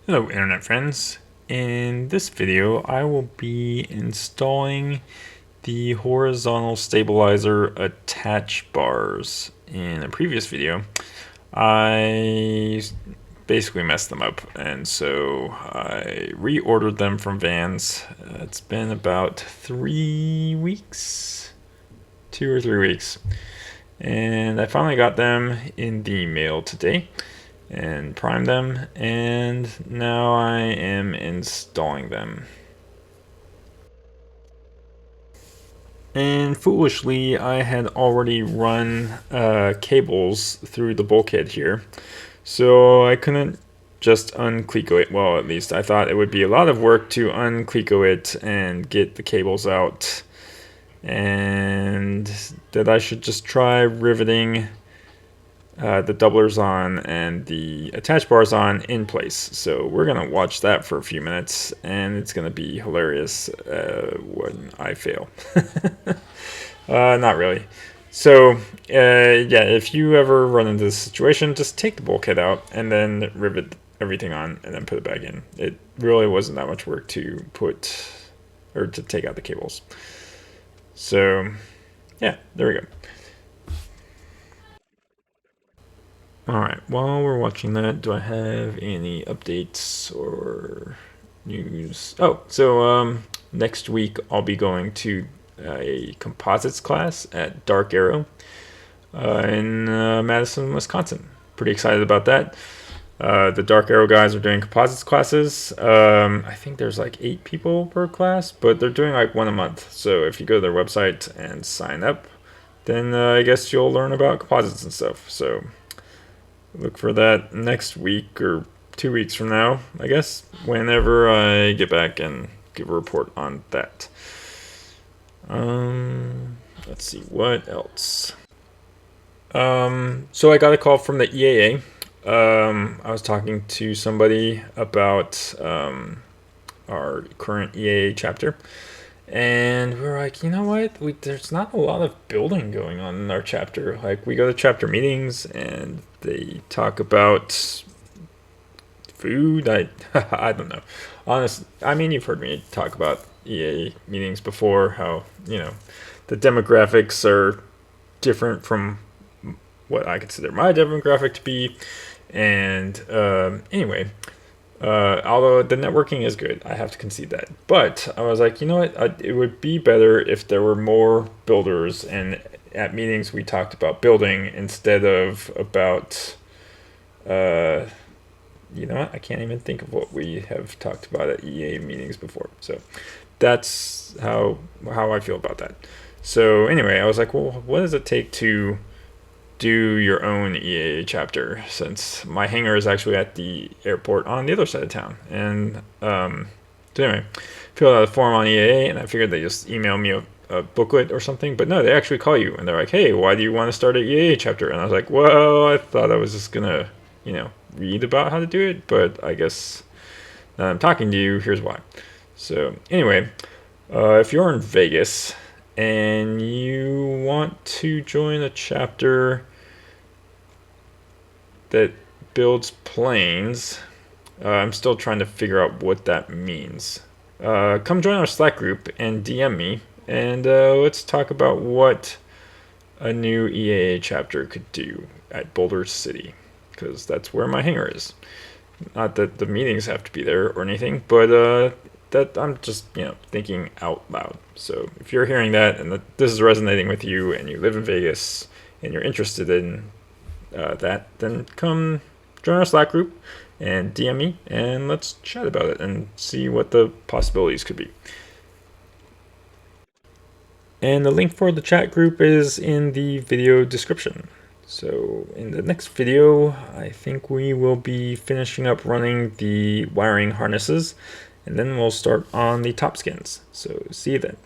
Hello internet friends. In this video I will be installing the horizontal stabilizer attach bars. In a previous video I basically messed them up, and so I reordered them from Vans. It's been about 3 weeks, 2 or 3 weeks, and I finally got them in the mail today and prime them, and now I am installing them. And foolishly, I had already run cables through the bulkhead here, so I couldn't just uncleco it. Well, at least I thought it would be a lot of work to uncleco it and get the cables out, and that I should just try riveting the doublers on and the attach bars on in place. So we're gonna watch that for a few minutes, and it's gonna be hilarious when I fail. Not really. So yeah, if you ever run into this situation, just take the bulkhead out and then rivet everything on and then put it back in. It really wasn't that much work to put or to take out the cables. So yeah, there we go. Alright, while we're watching that, do I have any updates or news? Oh, so next week I'll be going to a composites class at Dark Arrow in Madison, Wisconsin. Pretty excited about that. The Dark Arrow guys are doing composites classes. I think there's like 8 people per class, but they're doing like one a month. So if you go to their website and sign up, then I guess you'll learn about composites and stuff. So look for that next week or 2 weeks from now, I guess, whenever I get back and give a report on that. Let's see, what else? So I got a call from the EAA. I was talking to somebody about our current EAA chapter, and we're like, you know what? There's not a lot of building going on in our chapter. Like, we go to chapter meetings and they talk about food. I don't know. Honestly, I mean, you've heard me talk about EA meetings before. How the demographics are different from what I consider my demographic to be. And anyway, although the networking is good, I have to concede that. But I was like, you know what? It would be better if there were more builders, and at meetings we talked about building instead of about, you know what? I can't even think of what we have talked about at EA meetings before. So that's how I feel about that. So anyway, I was like, well, what does it take to do your own EAA chapter, since my hangar is actually at the airport on the other side of town? And so anyway, filled out a form on EAA, and I figured they just email me a booklet or something, but no, they actually call you and they're like, hey, why do you want to start an EAA chapter? And I was like, well, I thought I was just gonna read about how to do it, but I guess now I'm talking to you, here's why. So anyway, if you're in Vegas and you want to join a chapter that builds planes, I'm still trying to figure out what that means. Come join our Slack group and DM me, and let's talk about what a new EAA chapter could do at Boulder City, because that's where my hangar is. Not that the meetings have to be there or anything, but that I'm just thinking out loud. So if you're hearing that and this is resonating with you, and you live in Vegas and you're interested in that, then come join our Slack group and DM me, and let's chat about it and see what the possibilities could be. And the link for the chat group is in the video description. So in the next video, I think we will be finishing up running the wiring harnesses, and then we'll start on the top skins. So see you then.